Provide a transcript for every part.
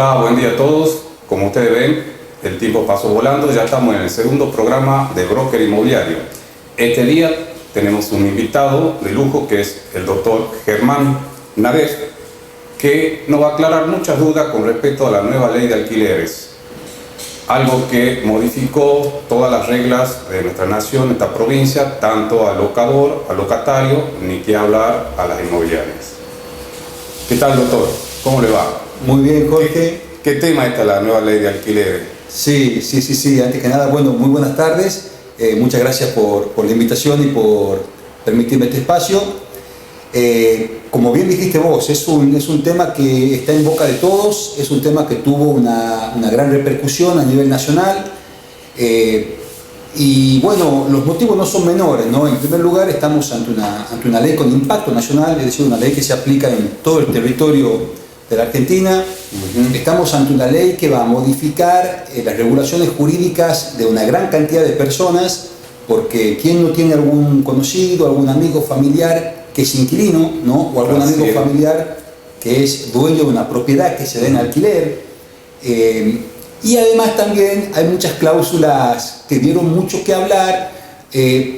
Hola, buen día a todos. Como ustedes ven, el tiempo pasó volando. Ya estamos en el segundo programa de Broker Inmobiliario. Este día tenemos un invitado de lujo que es el doctor Germán Nader, que nos va a aclarar muchas dudas con respecto a la nueva ley de alquileres. Algo que modificó todas las reglas de nuestra nación, esta provincia, tanto al locador, al locatario, ni que hablar a las inmobiliarias. ¿Qué tal, doctor? ¿Cómo le va? Muy bien, Jorge. ¿Qué tema está la nueva ley de alquileres? Sí. Antes que nada, bueno, muy buenas tardes. Muchas gracias por la invitación y por permitirme este espacio. Como bien dijiste vos, es un tema que está en boca de todos, es un tema que tuvo una gran repercusión a nivel nacional. Y bueno, los motivos no son menores, ¿no? En primer lugar, estamos ante una ley con impacto nacional, es decir, una ley que se aplica en todo el territorio de la Argentina. Estamos ante una ley que va a modificar las regulaciones jurídicas de una gran cantidad de personas, porque ¿quién no tiene algún conocido, algún amigo familiar que es inquilino, ¿no? O algún amigo familiar que es dueño de una propiedad que se da en alquiler? Y además también hay muchas cláusulas que dieron mucho que hablar,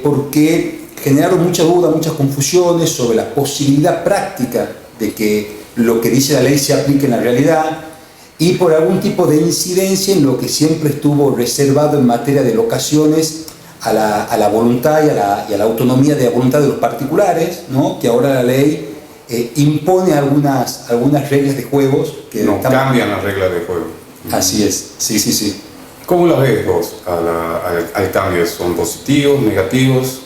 porque generaron mucha duda, muchas confusiones sobre la posibilidad práctica de que lo que dice la ley se aplique en la realidad, y por algún tipo de incidencia en lo que siempre estuvo reservado en materia de locaciones a la voluntad y a la autonomía de la voluntad de los particulares, ¿no? Que ahora la ley impone algunas reglas de juegos que no cambian las reglas de juego. Así es, sí. ¿Cómo las ves vos al cambio? ¿Son positivos, negativos?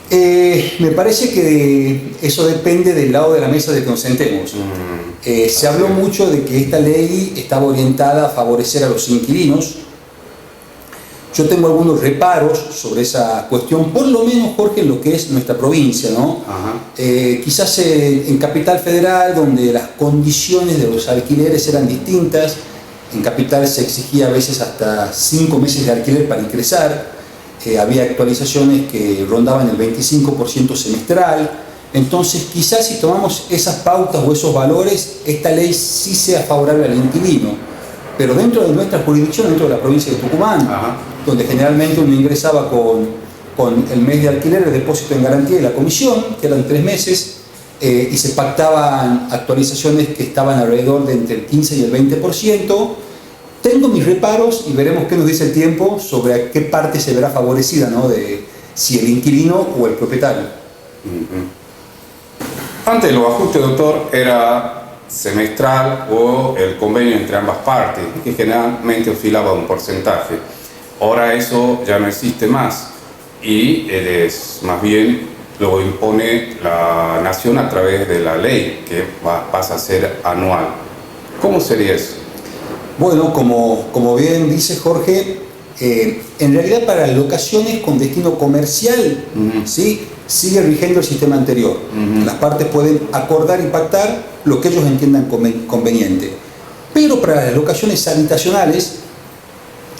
Me parece que eso depende del lado de la mesa de que nos sentemos. Se habló mucho de que esta ley estaba orientada a favorecer a los inquilinos. Yo tengo algunos reparos sobre esa cuestión, por lo menos, Jorge, en lo que es nuestra provincia, ¿no? Quizás en Capital Federal, donde las condiciones de los alquileres eran distintas. En Capital se exigía a veces hasta 5 meses de alquiler para ingresar. Había actualizaciones que rondaban el 25% semestral. Entonces, quizás si tomamos esas pautas o esos valores, esta ley sí sea favorable al inquilino. Pero dentro de nuestra jurisdicción, dentro de la provincia de Tucumán, donde generalmente uno ingresaba con el mes de alquiler, el depósito en garantía y la comisión, que eran 3 meses, y se pactaban actualizaciones que estaban alrededor de entre el 15 y el 20%, tengo mis reparos y veremos qué nos dice el tiempo sobre a qué parte se verá favorecida, ¿no? De si el inquilino o el propietario. Antes los ajustes, doctor, era semestral o el convenio entre ambas partes, que generalmente oscilaba un porcentaje. Ahora eso ya no existe más y más bien lo impone la nación a través de la ley, que pasa a ser anual. ¿Cómo sería eso? Bueno, como bien dice Jorge, en realidad para locaciones con destino comercial, ¿sí?, sigue rigiendo el sistema anterior. Las partes pueden acordar y pactar lo que ellos entiendan conveniente. Pero para las locaciones habitacionales,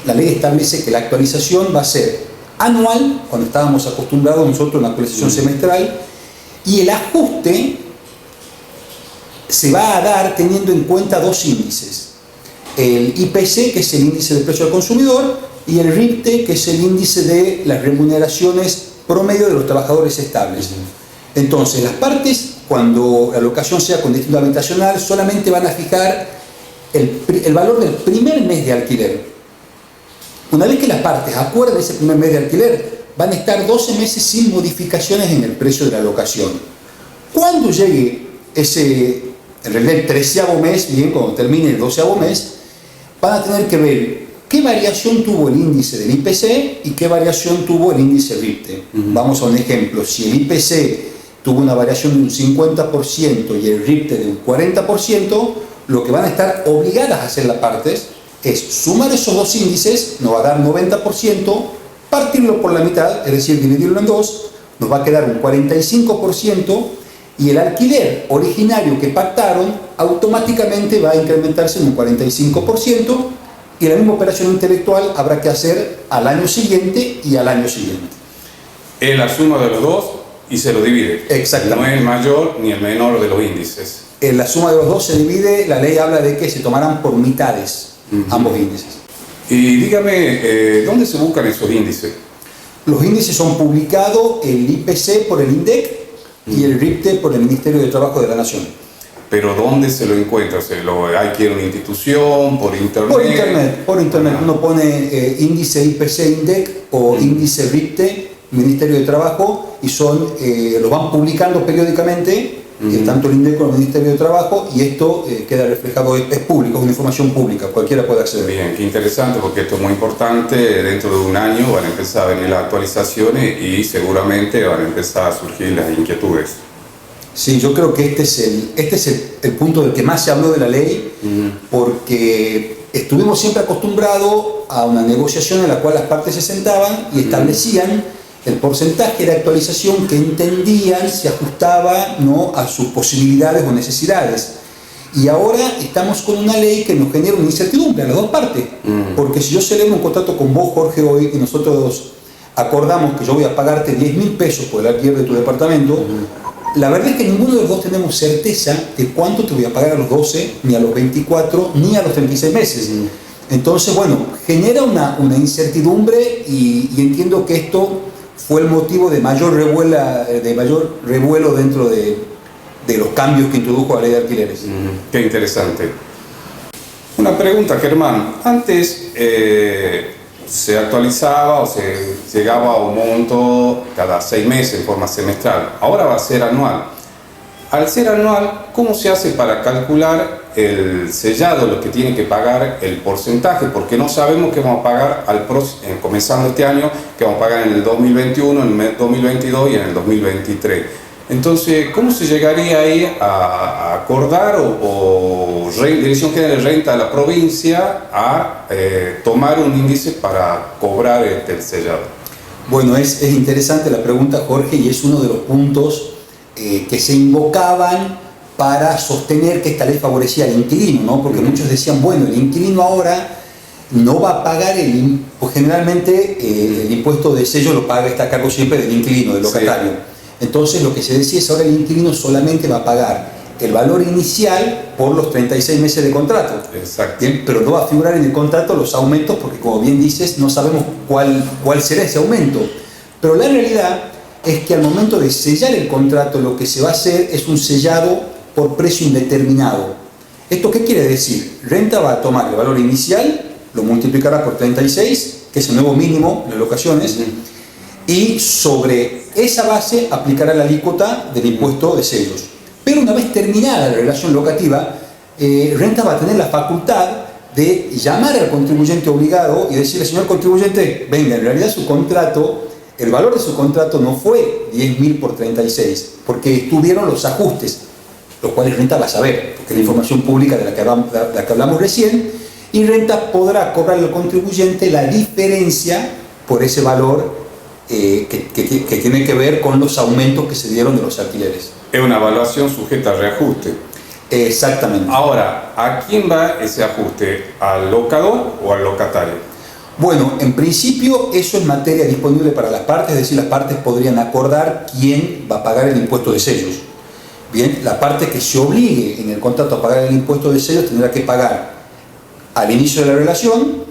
la ley establece que la actualización va a ser anual, cuando estábamos acostumbrados nosotros a una actualización semestral, y el ajuste se va a dar teniendo en cuenta 2 índices. El IPC, que es el índice del precio al consumidor, y el RIPTE, que es el índice de las remuneraciones promedio de los trabajadores estables. Entonces, las partes, cuando la locación sea con destino habitacional, solamente van a fijar el valor del primer mes de alquiler. Una vez que las partes acuerden ese primer mes de alquiler, van a estar 12 meses sin modificaciones en el precio de la locación. Cuando llegue en realidad el 13º mes, bien, cuando termine el 12º mes, van a tener que ver qué variación tuvo el índice del IPC y qué variación tuvo el índice RIPTE. Vamos a un ejemplo. Si el IPC tuvo una variación de un 50% y el RIPTE de un 40%, lo que van a estar obligadas a hacer las partes es sumar esos 2 índices, nos va a dar 90%, partirlo por la mitad, es decir, dividirlo en 2, nos va a quedar un 45%, y el alquiler originario que pactaron automáticamente va a incrementarse en un 45%, y la misma operación intelectual habrá que hacer al año siguiente y al año siguiente. ¿Es la suma de los dos Y se lo divide. Exactamente. No es el mayor ni el menor de los índices. En la suma de los dos se divide, la ley habla de que se tomarán por mitades ambos índices. Y dígame, ¿dónde se buscan esos índices? Los índices son publicados, el IPC por el INDEC y el RIPTE por el Ministerio de Trabajo de la Nación. ¿Pero dónde se lo encuentra? ¿Hay que ir a una institución, por internet? Por internet. Uno pone índice IPC INDEC o índice RIPTE, Ministerio de Trabajo, y los van publicando periódicamente, tanto el INDEC como el Ministerio de Trabajo, y esto queda reflejado, es público, es una información pública, cualquiera puede acceder. Bien, qué interesante, porque esto es muy importante. Dentro de un año van a empezar a venir las actualizaciones y seguramente van a empezar a surgir las inquietudes. Sí, yo creo que este es el punto del que más se habló de la ley, porque estuvimos siempre acostumbrados a una negociación en la cual las partes se sentaban y establecían el porcentaje de actualización que entendían se ajustaba, ¿no?, a sus posibilidades o necesidades. Y ahora estamos con una ley que nos genera una incertidumbre a las dos partes, porque si yo celebro un contrato con vos, Jorge, hoy, y nosotros acordamos que yo voy a pagarte 10.000 pesos por el alquiler de tu departamento, la verdad es que ninguno de los dos tenemos certeza de cuánto te voy a pagar a los 12, ni a los 24, ni a los 36 meses. Entonces, bueno, genera una incertidumbre y entiendo que esto fue el motivo de mayor revuelo dentro de los cambios que introdujo la ley de alquileres. Qué interesante. Una pregunta, Germán. Antes se actualizaba o se llegaba a un monto cada 6 meses en forma semestral. Ahora va a ser anual. Al ser anual, ¿cómo se hace para calcular el sellado, lo que tiene que pagar, el porcentaje? Porque no sabemos qué vamos a pagar comenzando este año, qué vamos a pagar en el 2021, en el 2022 y en el 2023. Entonces, ¿cómo se llegaría ahí a acordar o Dirección General de Renta de la provincia a tomar un índice para cobrar el sellado? Bueno, es interesante la pregunta, Jorge, y es uno de los puntos que se invocaban para sostener que esta ley favorecía al inquilino, ¿no? Porque muchos decían, bueno, el inquilino ahora no va a pagar pues generalmente el impuesto de sello lo paga, está a cargo siempre del inquilino, del locatario. Sí. Entonces lo que se decía es ahora el inquilino solamente va a pagar el valor inicial por los 36 meses de contrato. Exacto. Bien, pero no va a figurar en el contrato los aumentos porque, como bien dices, no sabemos cuál será ese aumento. Pero la realidad es que al momento de sellar el contrato lo que se va a hacer es un sellado por precio indeterminado. ¿Esto qué quiere decir? Renta va a tomar el valor inicial, lo multiplicará por 36, que es el nuevo mínimo de locaciones, y sobre esa base aplicará la alícuota del impuesto de sellos. Pero una vez terminada la relación locativa, Renta va a tener la facultad de llamar al contribuyente obligado y decirle, señor contribuyente, venga, en realidad su contrato, el valor de su contrato no fue 10.000 por 36, porque estuvieron los ajustes, los cuales Renta va a saber, porque es la información pública de la que hablamos recién, y Renta podrá cobrar al contribuyente la diferencia por ese valor que tiene que ver con los aumentos que se dieron de los alquileres. Es una evaluación sujeta a reajuste. Exactamente. Ahora, ¿a quién va ese ajuste? ¿Al locador o al locatario? Bueno, en principio eso es materia disponible para las partes, es decir, las partes podrían acordar quién va a pagar el impuesto de sellos. Bien, la parte que se obligue en el contrato a pagar el impuesto de sellos tendrá que pagar al inicio de la relación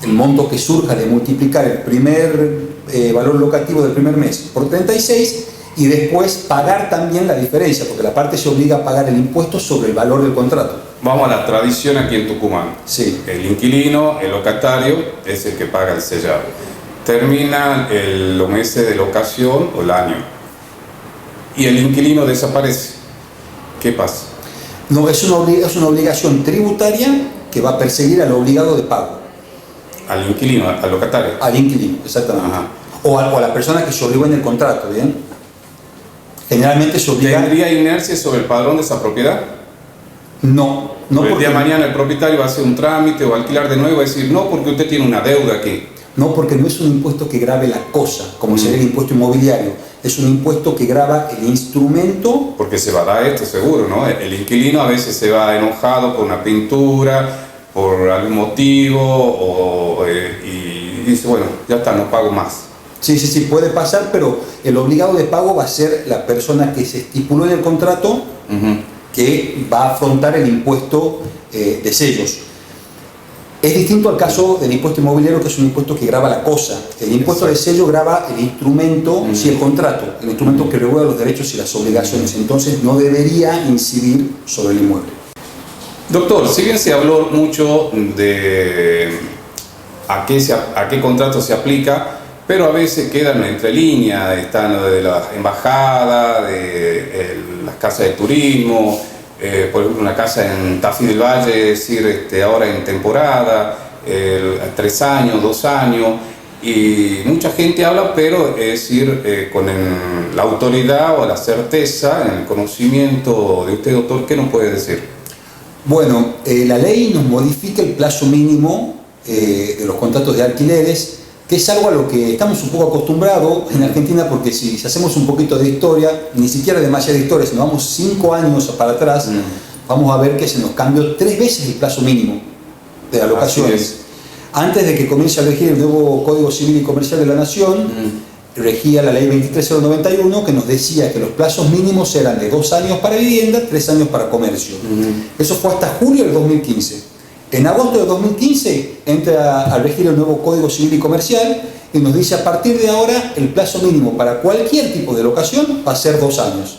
el monto que surja de multiplicar el primer valor locativo del primer mes por 36 y después pagar también la diferencia, porque la parte se obliga a pagar el impuesto sobre el valor del contrato. Vamos a la tradición aquí en Tucumán. Sí. El inquilino, el locatario, es el que paga el sellado. Termina los meses de locación o el año y el inquilino desaparece. ¿Qué pasa? No, es una obligación tributaria que va a perseguir al obligado de pago. Al inquilino, al locatario. Al inquilino, exactamente. Ajá. O a la persona que se obligó en el contrato, ¿bien? Generalmente se obliga... ¿Tendría inercia sobre el padrón de esa propiedad? No, porque el día de mañana el propietario va a hacer un trámite o alquilar de nuevo y va a decir, no, porque usted tiene una deuda aquí. No, porque no es un impuesto que grave la cosa, como sería el impuesto inmobiliario. Es un impuesto que grava el instrumento. Porque se va a dar esto seguro, ¿no? El inquilino a veces se va enojado por una pintura, por algún motivo, y dice, bueno, ya está, no pago más. Sí, puede pasar, pero el obligado de pago va a ser la persona que se estipuló en el contrato que va a afrontar el impuesto de sellos. Es distinto al caso del impuesto inmobiliario, que es un impuesto que grava la cosa. El impuesto de sello grava el instrumento, sí, el contrato, el instrumento que regula los derechos y las obligaciones. Entonces no debería incidir sobre el inmueble. Doctor, si bien se habló mucho de a qué contrato se aplica, pero a veces quedan entre líneas, están lo de las embajadas, de las casas de turismo, por ejemplo una casa en Tafí del Valle, es decir, ahora en temporada, 3 años, 2 años, y mucha gente habla, pero es decir, con la autoridad o la certeza, en el conocimiento de usted, doctor, ¿qué nos puede decir? Bueno, la ley nos modifica el plazo mínimo de los contratos de alquileres, que es algo a lo que estamos un poco acostumbrados en Argentina, porque si hacemos un poquito de historia, ni siquiera demasiada historia, si nos vamos 5 años para atrás, vamos a ver que se nos cambió 3 veces el plazo mínimo de las locaciones. Antes de que comience a regir el nuevo Código Civil y Comercial de la Nación, regía la ley 23091, que nos decía que los plazos mínimos eran de 2 años para vivienda, 3 años para comercio. Eso fue hasta julio del 2015. En agosto de 2015 entra a regir el nuevo Código Civil y Comercial y nos dice: a partir de ahora el plazo mínimo para cualquier tipo de locación va a ser 2 años.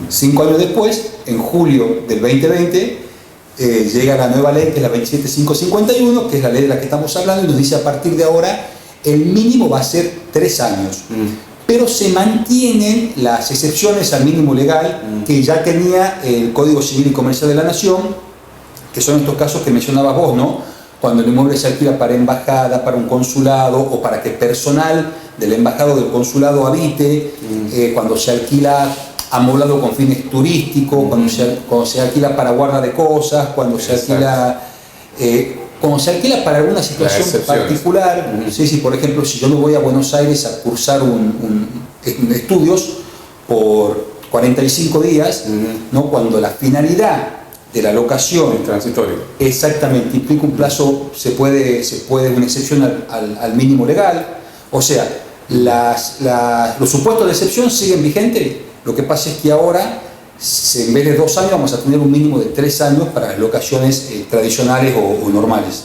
5 años después, en julio del 2020, llega la nueva ley, que es la 27551, que es la ley de la que estamos hablando, y nos dice: a partir de ahora el mínimo va a ser 3 años. Pero se mantienen las excepciones al mínimo legal que ya tenía el Código Civil y Comercial de la Nación, que son estos casos que mencionabas vos, ¿no? Cuando el inmueble se alquila para embajada, para un consulado, o para que personal del embajado o del consulado habite, cuando se alquila amoblado con fines turísticos, cuando se alquila para guarda de cosas, cuando se alquila para alguna situación particular. Sí, por ejemplo, si yo me voy a Buenos Aires a cursar estudios por 45 días, ¿no? Cuando la finalidad de la locación transitorio exactamente implica un plazo, se puede una excepción al mínimo legal. O sea, los supuestos de excepción siguen vigentes. Lo que pasa es que ahora, en vez de 2 años, vamos a tener un mínimo de 3 años para las locaciones tradicionales o normales.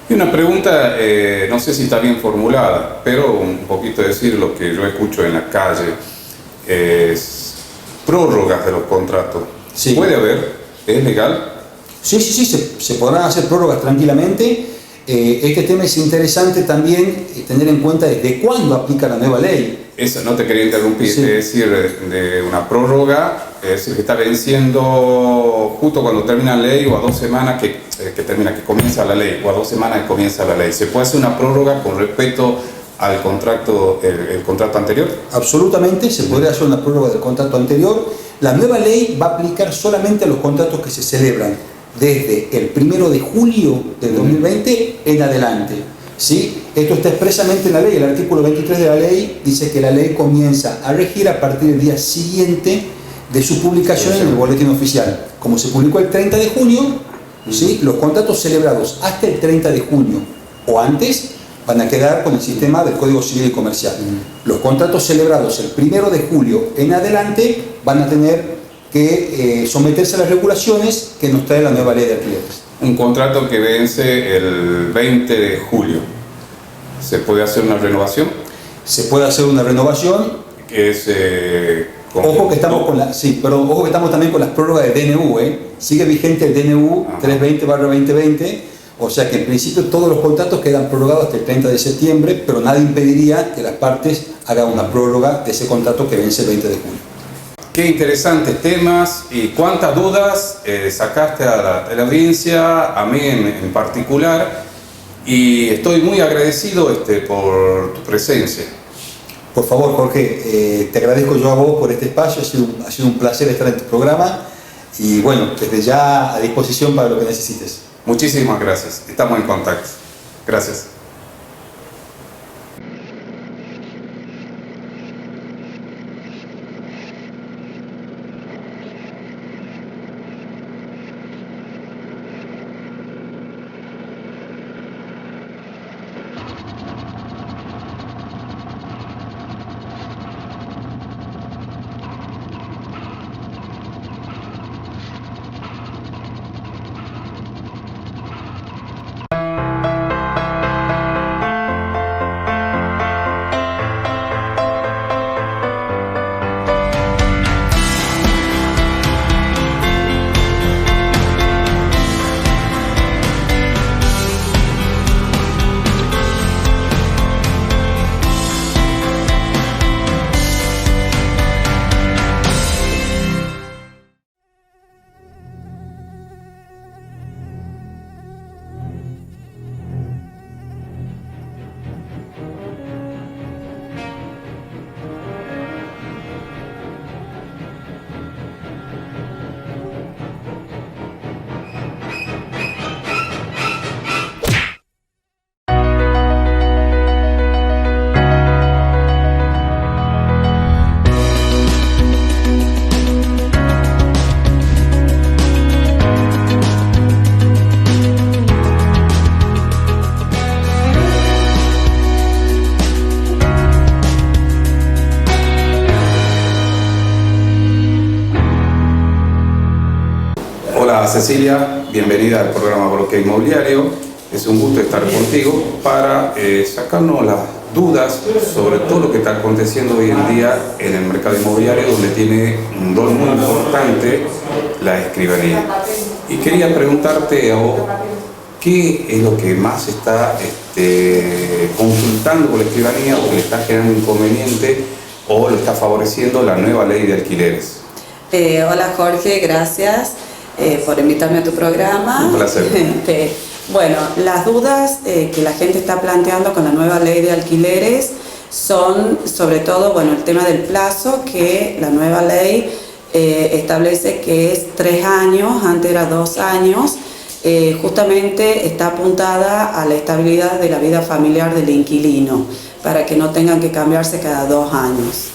Y una pregunta, no sé si está bien formulada, pero un poquito decir lo que yo escucho en la calle, es prórrogas de los contratos. Sí. ¿Puede haber? ¿Es legal? Sí, se podrán hacer prórrogas tranquilamente. Este tema es interesante también tener en cuenta desde cuándo aplica la nueva ley. Eso, no te quería interrumpir, sí. Es decir, de una prórroga, es decir, que está venciendo justo cuando termina la ley, o a 2 semanas que comienza la ley, o a 2 semanas que comienza la ley. ¿Se puede hacer una prórroga con respecto al contrato, el contrato anterior? Absolutamente, se podría hacer una prórroga del contrato anterior. La nueva ley va a aplicar solamente a los contratos que se celebran desde el 1 de julio del 2020 en adelante. ¿Sí? Esto está expresamente en la ley. El artículo 23 de la ley dice que la ley comienza a regir a partir del día siguiente de su publicación en el boletín oficial. Como se publicó el 30 de junio, ¿sí? Los contratos celebrados hasta el 30 de junio o antes van a quedar con el sistema del Código Civil y Comercial. Los contratos celebrados el 1 de julio en adelante van a tener que someterse a las regulaciones que nos trae la nueva ley de alquileres. Un contrato que vence el 20 de julio, ¿se puede hacer una renovación? Se puede hacer una renovación. Que es... ojo que estamos ojo que estamos también con las prórrogas de DNU, sigue vigente el DNU 320/2020, o sea que en principio todos los contratos quedan prorrogados hasta el 30 de septiembre, pero nada impediría que las partes hagan una prórroga de ese contrato que vence el 20 de julio. Qué interesantes temas y cuántas dudas sacaste a la audiencia, a mí en particular, y estoy muy agradecido por tu presencia. Por favor, Jorge, te agradezco yo a vos por este espacio, ha sido un placer estar en tu programa y bueno, desde ya a disposición para lo que necesites. Muchísimas gracias, estamos en contacto. Gracias. Hola Cecilia, bienvenida al programa Broker Inmobiliario. Es un gusto estar contigo para sacarnos las dudas sobre todo lo que está aconteciendo hoy en día en el mercado inmobiliario, donde tiene un rol muy importante la escribanía. Y quería preguntarte a vos, ¿qué es lo que más está consultando con la escribanía o que le está generando inconveniente o lo está favoreciendo la nueva ley de alquileres? Hola Jorge, gracias por invitarme a tu programa. Un placer. Bueno, las dudas que la gente está planteando con la nueva ley de alquileres son sobre todo, bueno, el tema del plazo, que la nueva ley establece que es 3 años, antes era 2 años. Justamente está apuntada a la estabilidad de la vida familiar del inquilino, para que no tengan que cambiarse cada 2 años.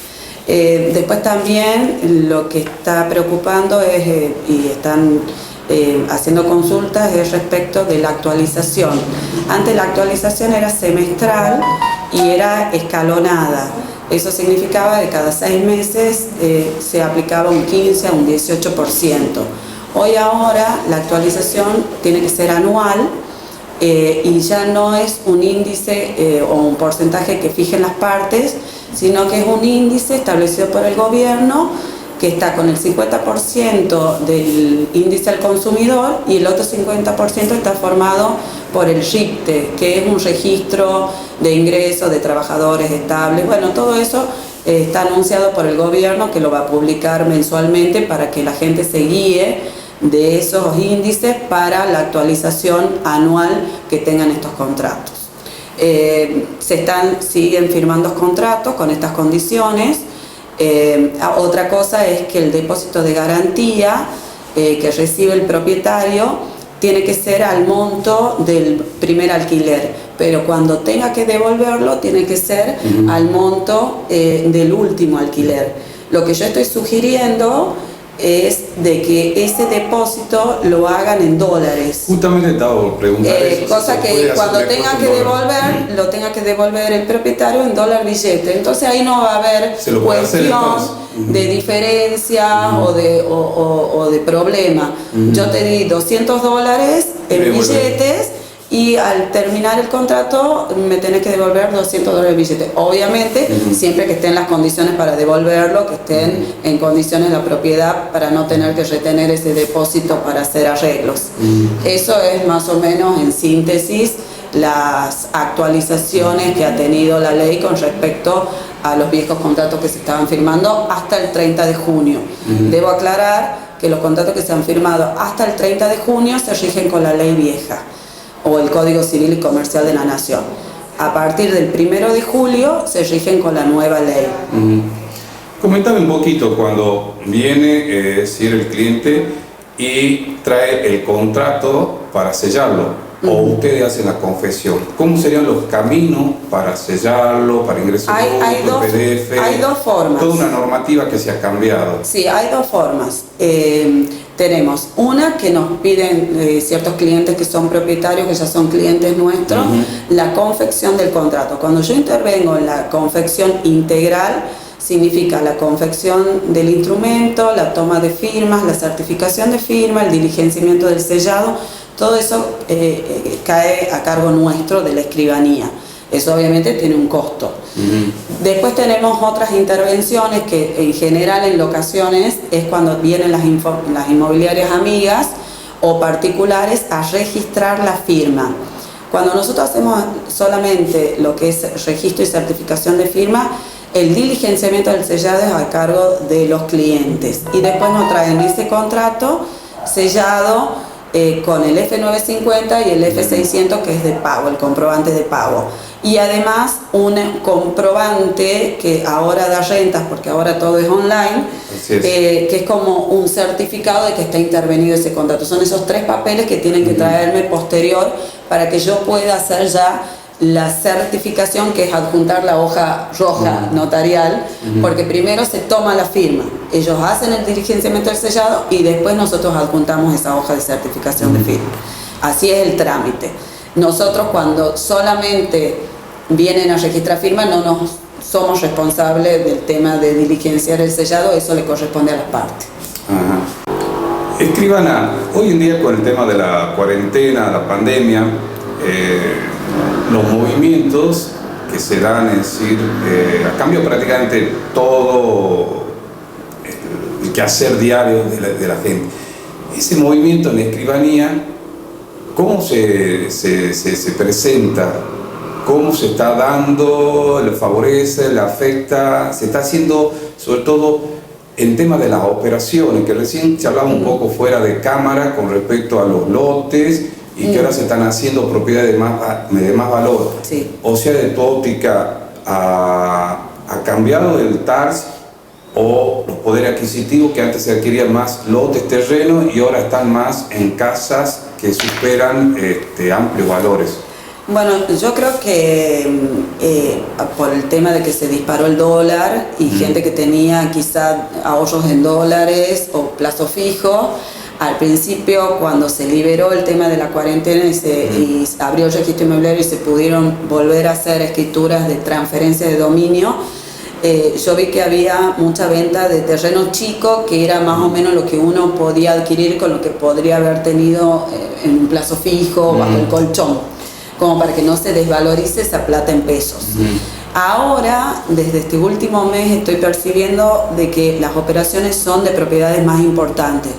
Después también lo que está preocupando es, y están haciendo consultas, es respecto de la actualización. Antes la actualización era semestral y era escalonada. Eso significaba que cada 6 meses se aplicaba un 15 a un 18%. Hoy ahora la actualización tiene que ser anual y ya no es un índice o un porcentaje que fijen las partes, sino que es un índice establecido por el gobierno que está con el 50% del índice al consumidor y el otro 50% está formado por el RIPTE, que es un registro de ingresos de trabajadores estables. Bueno, todo eso está anunciado por el gobierno, que lo va a publicar mensualmente para que la gente se guíe de esos índices para la actualización anual que tengan estos contratos. Siguen firmando contratos con estas condiciones. Otra cosa es que el depósito de garantía que recibe el propietario tiene que ser al monto del primer alquiler, pero cuando tenga que devolverlo tiene que ser al monto del último alquiler. Lo que yo estoy sugiriendo es de que ese depósito lo hagan en dólares. Justamente estaba por preguntar eso. Cosa que cuando tenga que devolver, lo tenga que devolver el propietario en dólar billete. Entonces ahí no va a haber cuestión de diferencia o de problema. Yo te di $200 en billetes y al terminar el contrato me tenés que devolver $200 en billete. Obviamente, siempre que estén las condiciones para devolverlo, que estén en condiciones la propiedad para no tener que retener ese depósito para hacer arreglos. Eso es más o menos en síntesis las actualizaciones que ha tenido la ley con respecto a los viejos contratos que se estaban firmando hasta el 30 de junio. Debo aclarar que los contratos que se han firmado hasta el 30 de junio se rigen con la ley vieja o el Código Civil y Comercial de la Nación. A partir del 1 de julio se rigen con la nueva ley. Comentame un poquito cuando viene decir el cliente y trae el contrato para sellarlo, o ustedes hacen la confesión. ¿Cómo serían los caminos para sellarlo, para ingresar hay dos formas. Toda una normativa que se ha cambiado. Sí, hay dos formas. Tenemos una que nos piden ciertos clientes que son propietarios, que ya son clientes nuestros, la confección del contrato. Cuando yo intervengo en la confección integral, significa la confección del instrumento, la toma de firmas, la certificación de firma, el diligenciamiento del sellado, todo eso cae a cargo nuestro de la escribanía. Eso obviamente tiene un costo. Después tenemos otras intervenciones que en general en locaciones es cuando vienen las inmobiliarias amigas o particulares a registrar la firma. Cuando nosotros hacemos solamente lo que es registro y certificación de firma, el diligenciamiento del sellado es a cargo de los clientes y después nos traen ese contrato sellado con el F950 y el F600, que es de pago, el comprobante de pago. Y además un comprobante que ahora da rentas, porque ahora todo es online, que es como un certificado de que está intervenido ese contrato. Son esos 3 papeles que tienen que traerme posterior para que yo pueda hacer ya la certificación, que es adjuntar la hoja roja notarial, porque primero se toma la firma, ellos hacen el diligenciamiento del sellado y después nosotros adjuntamos esa hoja de certificación de firma. Así es el trámite. Nosotros cuando solamente vienen a registrar firma no nos somos responsables del tema de diligenciar el sellado, eso le corresponde a las partes. Escribana, hoy en día con el tema de la cuarentena, la pandemia, los movimientos que se dan, es decir, a cambio prácticamente todo el quehacer diario de la gente. Ese movimiento en la escribanía, ¿cómo se presenta? ¿Cómo se está dando? ¿Le favorece? ¿Le afecta? Se está haciendo, sobre todo, en tema de las operaciones, que recién se hablaba un poco fuera de cámara con respecto a los lotes y que ahora se están haciendo propiedades de más valor. Sí. O sea, de tu óptica, ¿ha cambiado el TARS o los poderes adquisitivos que antes se adquirían más lotes, terrenos y ahora están más en casas que superan amplios valores? Bueno, yo creo que por el tema de que se disparó el dólar y gente que tenía quizá ahorros en dólares o plazo fijo, al principio cuando se liberó el tema de la cuarentena y abrió el registro inmobiliario y se pudieron volver a hacer escrituras de transferencia de dominio, yo vi que había mucha venta de terrenos chicos, que era más o menos lo que uno podía adquirir con lo que podría haber tenido en un plazo fijo, bajo el colchón, como para que no se desvalorice esa plata en pesos. Ahora, desde este último mes, estoy percibiendo de que las operaciones son de propiedades más importantes.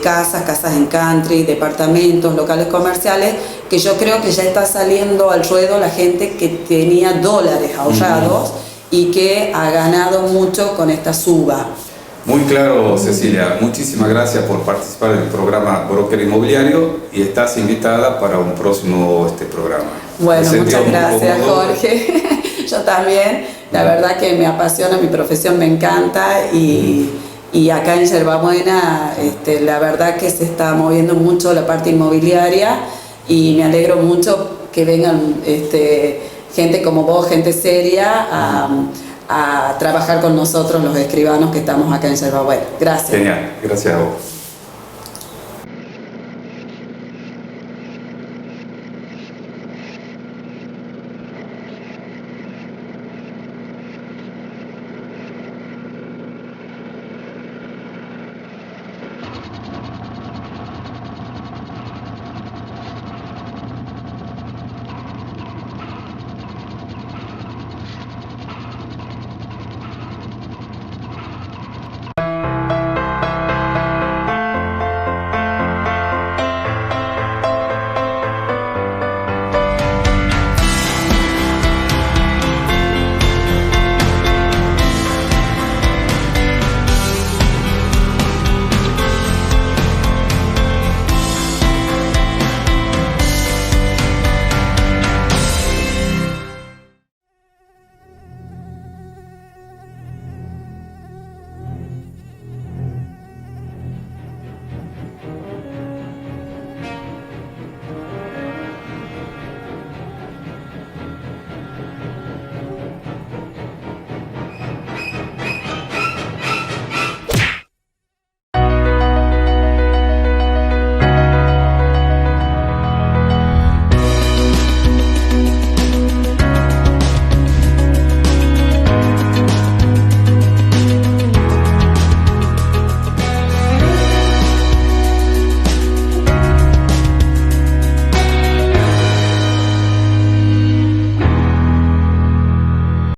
Casas en country, departamentos, locales comerciales, que yo creo que ya está saliendo al ruedo la gente que tenía dólares ahorrados y que ha ganado mucho con esta suba. Muy claro, Cecilia. Muchísimas gracias por participar en el programa Broker Inmobiliario y estás invitada para un próximo programa. Bueno, muchas gracias, Jorge. Yo también. La verdad que me apasiona, mi profesión me encanta y acá en Yerba Buena la verdad que se está moviendo mucho la parte inmobiliaria y me alegro mucho que vengan gente como vos, gente seria, a trabajar con nosotros los escribanos que estamos acá en Yerba Buena. Gracias. Genial, gracias a vos.